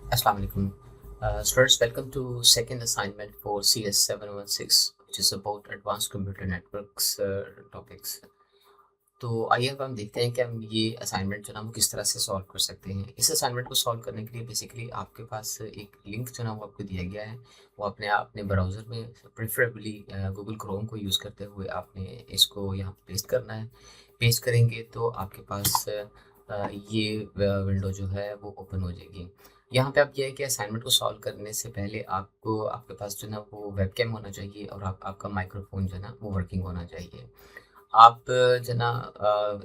Assalamu alaikum. Students, welcome to second assignment for CS 716, which is about advanced computer networks topics. तो आइए अब हम देखते हैं कि हम ये असाइनमेंट जो ना वो किस तरह से सॉल्व कर सकते हैं। इस असाइनमेंट को सॉल्व करने के लिए बेसिकली आपके पास एक लिंक जो ना वो आपको दिया गया है। वो अपने ब्राउज़र में प्रेफरेबली गूगल क्रोम को यूज़ करते हुए आपने इसको यहाँ पेस्ट करना है। पेस्ट करेंगे तो आपके पास ये विंडो जो है वो ओपन हो जाएगी। यहाँ पे आप ये है कि असाइनमेंट को सॉल्व करने से पहले आपको आपके पास जो ना वो वेबकैम होना चाहिए और आपका माइक्रोफोन जो है ना वो वर्किंग होना चाहिए। आप जो ना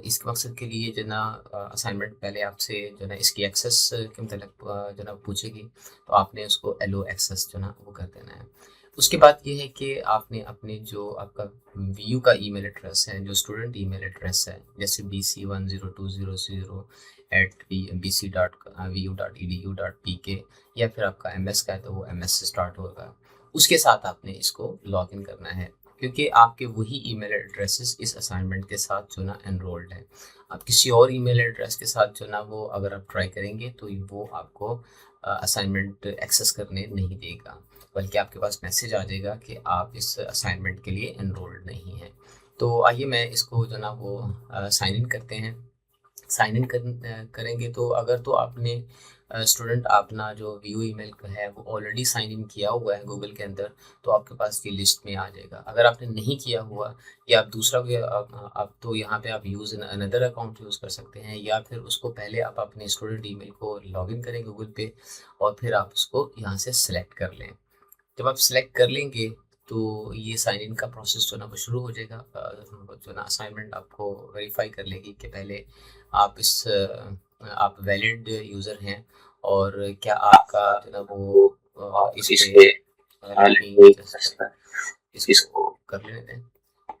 इस मकसद के लिए जो ना असाइनमेंट पहले आपसे जो ना इसकी एक्सेस के मतलब जो ना पूछेगी, तो आपने उसको एलो एक्सेस जो ना वो कर देना है। उसके बाद ये है कि आपने अपने जो आपका वीयू का ईमेल एड्रेस है, जो स्टूडेंट ईमेल एड्रेस है, जैसे bc102000@bc.vu.edu.pk या फिर आपका एमएस का है तो वो एमएस से स्टार्ट होगा। उसके साथ आपने इसको लॉगिन करना है, क्योंकि आपके वही ईमेल एड्रेसेस इस असाइनमेंट के साथ जो ना एनरोल्ड है। आप किसी और ईमेल एड्रेस के साथ जो ना वो अगर आप ट्राई करेंगे तो वो आपको असाइनमेंट एक्सेस करने नहीं देगा, बल्कि आपके पास मैसेज आ जाएगा कि आप इस असाइनमेंट के लिए एनरोल्ड नहीं हैं। तो आइए मैं इसको जो ना वो साइन इन करते हैं। साइन इन करेंगे तो अगर तो आपने स्टूडेंट अपना जो व्यू ईमेल है वो ऑलरेडी साइन इन किया हुआ है गूगल के अंदर, तो आपके पास ये लिस्ट में आ जाएगा। अगर आपने नहीं किया हुआ या आप दूसरा कोई आप तो यहाँ पे आप यूज़ अनदर अकाउंट यूज़ कर सकते हैं, या फिर उसको पहले आप अपने स्टूडेंट ईमेल को लॉगिन करें गूगल पे और फिर आप उसको यहाँ से सिलेक्ट कर लें। जब आप सिलेक्ट कर लेंगे तो ये साइन इन का प्रोसेस जो ना वो शुरू हो जाएगा। जो ना असाइनमेंट आपको वेरीफाई कर लेगी कि पहले आप आप वैलिड यूज़र हैं और क्या आपका जो ना वो इस पे लेट मी जस्ट इसको कर लेने दें।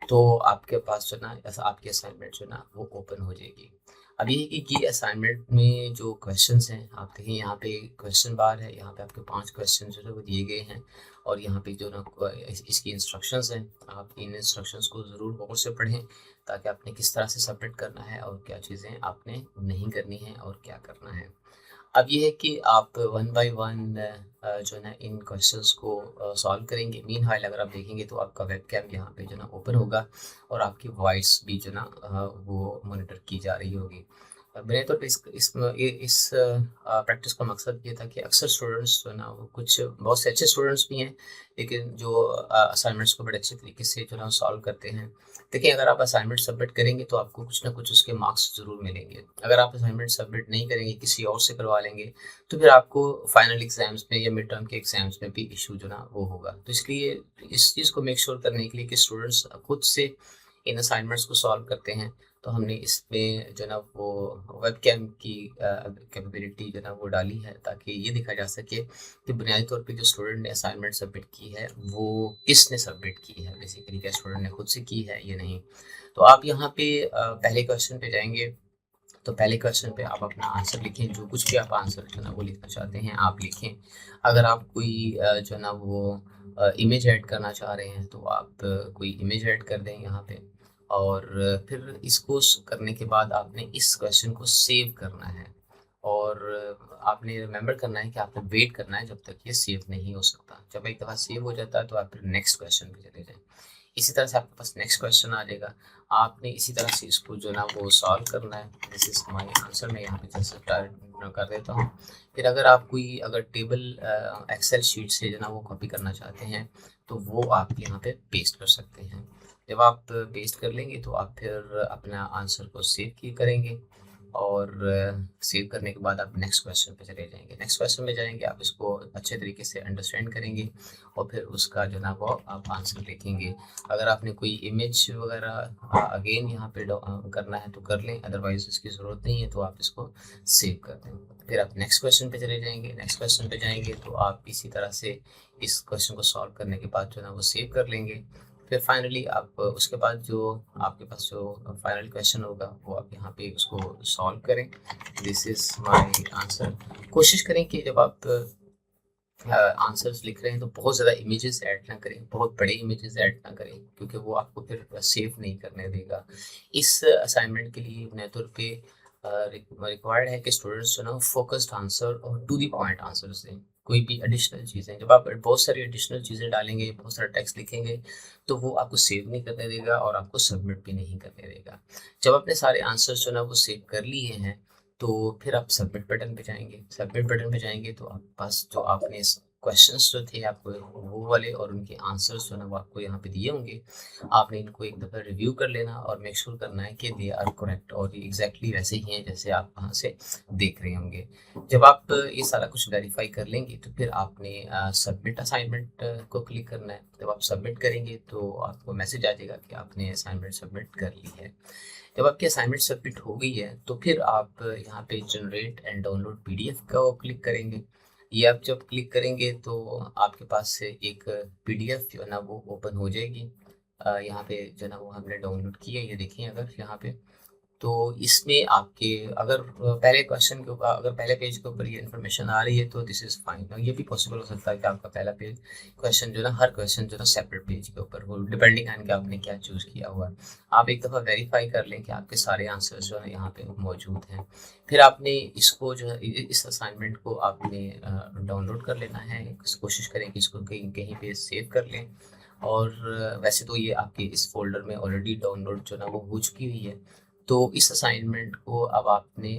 तो आपके पास जो ना ऐसा आपकी असाइनमेंट जो ना वो ओपन हो जाएगी। अब ये है कि असाइनमेंट में जो क्वेश्चंस हैं, आप देखें यहाँ पे क्वेश्चन बार है, यहाँ पे आपके 5 क्वेश्चन जो है वो दिए गए हैं और यहाँ पे जो ना इसकी इंस्ट्रक्शंस हैं। आप इन इंस्ट्रक्शंस को ज़रूर गौर से पढ़ें, ताकि आपने किस तरह से सबमिट करना है और क्या चीज़ें आपने नहीं करनी है और क्या करना है। अब ये है कि आप वन बाय वन जो है ना इन क्वेश्चंस को सॉल्व करेंगे। मीनवाइल अगर आप देखेंगे तो आपका वेबकैम यहाँ पे जो ना ओपन होगा और आपकी वॉइस भी जो ना वो मॉनिटर की जा रही होगी। मेरे तौर पे इस प्रैक्टिस का मकसद ये था कि अक्सर स्टूडेंट्स जो है ना वो कुछ बहुत से अच्छे स्टूडेंट्स भी हैं, लेकिन जो असाइनमेंट्स को बड़े अच्छे तरीके से जो ना सॉल्व करते हैं। देखिए, अगर आप असाइनमेंट सबमिट करेंगे तो आपको कुछ ना कुछ उसके मार्क्स ज़रूर मिलेंगे। अगर आप असाइनमेंट सबमिट नहीं करेंगे, किसी और से करवा लेंगे, तो फिर आपको फाइनल एग्ज़ाम्स में या मिड टर्म के एग्ज़ाम्स में भी इश्यू जो ना वो होगा। तो इसलिए इस चीज़ को मेक श्योर करने के लिए कि स्टूडेंट्स खुद से इन असाइनमेंट्स को सॉल्व करते हैं, तो हमने इसमें जो ना वो वेबकैम की कैपेबिलिटी जो ना वो डाली है, ताकि ये देखा जा सके कि बुनियादी तौर पे जो स्टूडेंट ने असाइनमेंट सबमिट की है वो किसने सबमिट की है, बेसिकली क्या स्टूडेंट ने खुद से की है या नहीं। तो आप यहाँ पे पहले क्वेश्चन पे जाएंगे, तो पहले क्वेश्चन पे आप अपना आंसर लिखें। जो कुछ भी आप आंसर जो ना वो लिखना चाहते हैं आप लिखें। अगर आप कोई जो ना वो इमेज ऐड करना चाह रहे हैं तो आप कोई इमेज ऐड कर दें यहाँ पे। और फिर इसको करने के बाद आपने इस क्वेश्चन को सेव करना है और आपने रिमेंबर करना है कि आपने वेट करना है जब तक ये सेव नहीं हो सकता। जब एक दफ़ा सेव हो जाता है तो आप फिर नेक्स्ट क्वेश्चन पे चले जाएं। इसी तरह से आपके पास नेक्स्ट क्वेश्चन आ जाएगा। आपने इसी तरह से इसको जो ना वो सॉल्व करना है। This is my answer. मैं यहाँ पे जैसे कर देता हूँ। फिर अगर आप कोई अगर टेबल एक्सेल शीट से जो ना वो कॉपी करना चाहते हैं तो वो आप यहाँ पे पेस्ट कर सकते हैं। जब आप पेस्ट कर लेंगे तो आप फिर अपना आंसर को सेव की करेंगे और सेव करने के बाद आप नेक्स्ट क्वेश्चन पे चले जाएंगे। नेक्स्ट क्वेश्चन में जाएंगे, आप इसको अच्छे तरीके से अंडरस्टैंड करेंगे और फिर उसका जो ना वो आप आंसर लिखेंगे। अगर आपने कोई इमेज वगैरह अगेन यहाँ पे करना है तो कर लें, अदरवाइज इसकी ज़रूरत नहीं है तो आप इसको सेव कर दें। फिर आप नेक्स्ट क्वेश्चन पे चले जाएंगे। नेक्स्ट क्वेश्चन पे जाएंगे तो आप इसी तरह से इस क्वेश्चन को सॉल्व करने के बाद जो ना वो सेव कर लेंगे। फिर फाइनली आप उसके बाद जो आपके पास जो फाइनल क्वेश्चन होगा वो आप यहाँ पे उसको सॉल्व करें। This is my answer. कोशिश करें कि जब आप आंसर्स लिख रहे हैं तो बहुत ज़्यादा इमेजेस ऐड ना करें, बहुत बड़े इमेजेस ऐड ना करें, क्योंकि वो आपको फिर सेव नहीं करने देगा। इस असाइनमेंट के लिए बुनियादी तौर पे रिक्वायर्ड है कि स्टूडेंट्स जो ना फोकस्ड आंसर और टू द पॉइंट आंसर्स दें। कोई भी एडिशनल चीज़ें, जब आप बहुत सारी एडिशनल चीज़ें डालेंगे, बहुत सारा टेक्स्ट लिखेंगे, तो वो आपको सेव नहीं करने देगा और आपको सबमिट भी नहीं करने देगा। जब आपने सारे आंसर्स जो ना वो सेव कर लिए हैं, तो फिर आप सबमिट बटन पे जाएँगे। सबमिट बटन पे जाएँगे तो आपके पास जो आपने क्वेश्चंस जो थे आपको वो वाले और उनके आंसर्स जो है ना वो आपको यहाँ पे दिए होंगे। आपने इनको एक दफ़ा रिव्यू कर लेना और मेक श्योर करना है कि दे आर करेक्ट और ये एग्जैक्टली वैसे ही हैं जैसे आप वहाँ से देख रहे होंगे। जब आप ये सारा कुछ वेरीफाई कर लेंगे तो फिर आपने सबमिट असाइनमेंट को क्लिक करना है। जब आप सबमिट करेंगे तो आपको मैसेज आ जाएगा कि आपने असाइनमेंट सबमिट कर ली है। जब आपकी असाइनमेंट सबमिट हो गई है तो फिर आप यहाँ पे जनरेट एंड डाउनलोड पीडीएफ को क्लिक करेंगे। ये आप जब क्लिक करेंगे तो आपके पास से एक पीडीएफ जो है ना वो ओपन हो जाएगी। यहाँ पे जो है ना वो हमने डाउनलोड की है, ये देखिए अगर यहाँ पे। तो इसमें आपके अगर पहले क्वेश्चन के ऊपर, अगर पहले पेज के ऊपर ये इन्फॉर्मेशन आ रही है तो दिस इज़ फाइन। ये भी पॉसिबल हो सकता है कि आपका पहला पेज क्वेश्चन जो है ना, हर क्वेश्चन जो है ना सेपरेट पेज के ऊपर हो, डिपेंडिंग ऑन कि आपने क्या चूज़ किया हुआ है। आप एक दफ़ा वेरीफाई कर लें कि आपके सारे आंसर्स जो है यहाँ पे मौजूद हैं। फिर आपने इसको जो है इस असाइनमेंट को आपने डाउनलोड कर लेना है। कोशिश करें कि इसको कहीं कहीं पे सेव कर लें। और वैसे तो ये आपके इस फ़ोल्डर में ऑलरेडी डाउनलोड जो ना वो हो चुकी हुई है। तो इस असाइनमेंट को अब आपने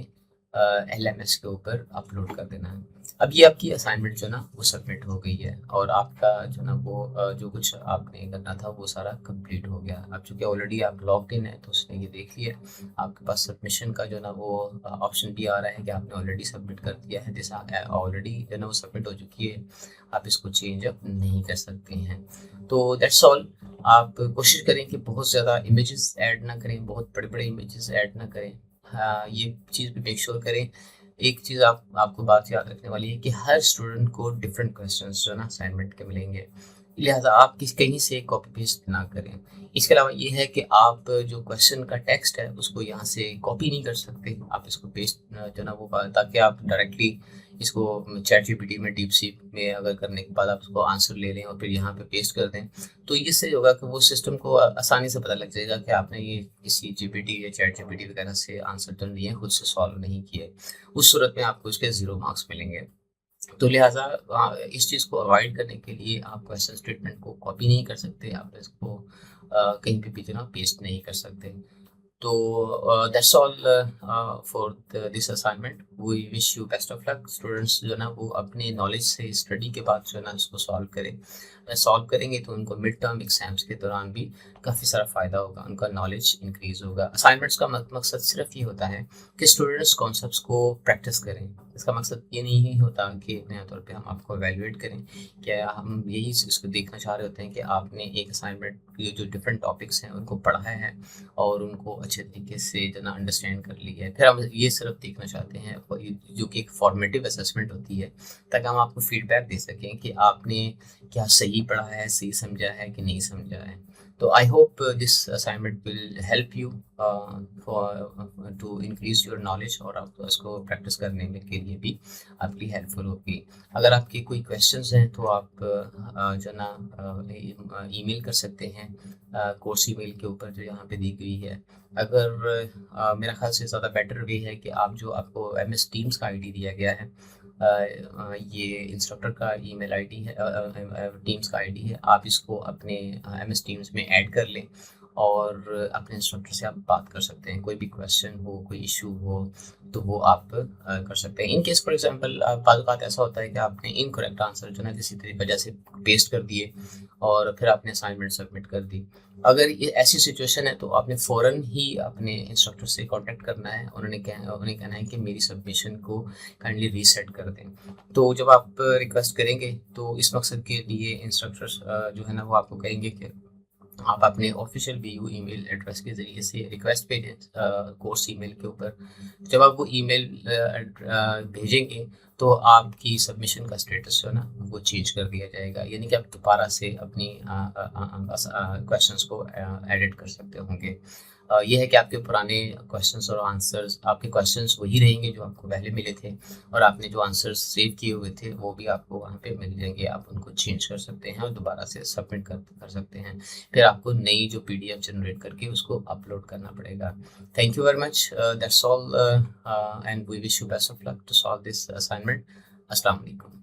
एलएमएस के ऊपर अपलोड कर देना है। अब ये आपकी असाइनमेंट जो ना वो सबमिट हो गई है और आपका जो ना वो जो कुछ आपने करना था वो सारा कंप्लीट हो गया। अब चूँकि ऑलरेडी आप लॉग्ड इन है तो उसने ये देख लिया। आपके पास सबमिशन का जो ना वो ऑप्शन भी आ रहा है कि आपने ऑलरेडी सबमिट कर दिया है। जैसा ऑलरेडी जो ना वो सबमिट हो चुकी है, आप इसको चेंज अप नहीं कर सकते हैं। तो दैट्स ऑल। आप कोशिश करें कि बहुत ज़्यादा इमेजेस ऐड ना करें, बहुत बड़े-बड़े इमेजेस ऐड ना करें। हाँ, ये चीज़ भी मेक श्योर करें। एक चीज़ आपको बात याद रखने वाली है कि हर स्टूडेंट को डिफरेंट क्वेश्चंस जो है ना असाइनमेंट के मिलेंगे। लिहाज़ा आप कहीं से कॉपी पेस्ट ना करें। इसके अलावा ये है कि आप जो क्वेश्चन का टेक्स्ट है उसको यहाँ से कॉपी नहीं कर सकते। आप इसको पेस्ट जो है ना वो ताकि आप डायरेक्टली इसको चैटजीपीटी में, डीपसीक में अगर करने के बाद आप उसको आंसर ले लें और फिर यहाँ पे पेस्ट कर दें, तो इससे होगा कि वो सिस्टम को आसानी से पता लग जाएगा कि आपने ये किसी जीपीटी या चैट जीपीटी वगैरह से आंसर तो नहीं है, खुद से सॉल्व नहीं किए। उस सूरत में आपको इसके 0 मार्क्स मिलेंगे। तो लिहाजा इस चीज़ को अवॉइड करने के लिए आप क्वेश्चन स्टेटमेंट को कॉपी नहीं कर सकते, आप इसको कहीं पे भी जो ना पेस्ट नहीं कर सकते। तो that's all for this assignment. We wish you best of luck. Students जो है ना वो अपने नॉलेज से स्टडी के बाद जो है ना इसको सॉल्व करें। सॉल्व करेंगे तो उनको मिड टर्म एग्जाम्स के दौरान भी काफ़ी सारा फ़ायदा होगा, उनका नॉलेज इंक्रीज़ होगा। असाइनमेंट्स का मकसद सिर्फ ये होता है कि स्टूडेंट्स कॉन्सेप्ट्स को प्रैक्टिस करें। इसका मकसद ये नहीं होता कि नए तौर पे हम आपको एवेलुएट करें। क्या हम यही इसको देखना चाह रहे होते हैं कि आपने एक असाइनमेंट के जो डिफरेंट टॉपिक्स हैं उनको पढ़ा है और उनको अच्छे तरीके से जो ना अंडरस्टैंड कर लिया है। फिर हम ये सिर्फ देखना चाहते हैं जो कि एक फॉर्मेटिव असेसमेंट होती है, ताकि हम आपको फीडबैक दे सकें कि आपने क्या सही पढ़ा है, सही समझा है कि नहीं समझा है। तो I hope this assignment will help you for to increase your knowledge और आप इसको प्रैक्टिस करने में के लिए भी आपके लिए हेल्पफुल होगी। अगर आपके कोई क्वेश्चंस हैं तो आप जो ना ईमेल कर सकते हैं कोर्स ईमेल के ऊपर जो यहाँ पे दी गई है। अगर मेरा ख्याल से ज़्यादा बेटर वे है कि आप जो आपको MS टीम्स का आईडी दिया गया है, ये इंस्ट्रक्टर का ईमेल आईडी है, टीम्स का आईडी है, आप इसको अपने MS टीम्स में ऐड कर लें और अपने इंस्ट्रक्टर से आप बात कर सकते हैं। कोई भी क्वेश्चन हो, कोई इशू हो तो वो आप कर सकते हैं। इन केस फॉर एग्जांपल बात बात ऐसा होता है कि आपने इनकरेक्ट आंसर जो ना किसी वजह से पेस्ट कर दिए और फिर आपने असाइनमेंट सबमिट कर दी। अगर ये ऐसी सिचुएशन है तो आपने फ़ौरन ही अपने इंस्ट्रक्टर से कांटेक्ट करना है। उन्हें कहना है कि मेरी सबमिशन को काइंडली रीसेट कर दें। तो जब आप रिक्वेस्ट करेंगे तो इस मकसद के लिए इंस्ट्रक्टर्स जो है ना वो आपको कहेंगे कि आप अपने ऑफिशियल BU ईमेल एड्रेस के ज़रिए से रिक्वेस्ट भेजें कोर्स ईमेल के ऊपर। जब आप वो ईमेल भेजेंगे तो आपकी सबमिशन का स्टेटस जो है ना वो चेंज कर दिया जाएगा, यानी कि आप दोबारा से अपनी क्वेश्चंस को एडिट कर सकते होंगे। ये है कि आपके पुराने क्वेश्चंस और आंसर्स, आपके क्वेश्चंस वही रहेंगे जो आपको पहले मिले थे, और आपने जो आंसर्स सेव किए हुए थे वो भी आपको वहाँ पे मिल जाएंगे। आप उनको चेंज कर सकते हैं और दोबारा से सबमिट कर सकते हैं। फिर आपको नई जो पीडीएफ जनरेट करके उसको अपलोड करना पड़ेगा। Thank you very much, that's all, and we wish you best of luck to solve this assignment. अस्सलाम वालेकुम।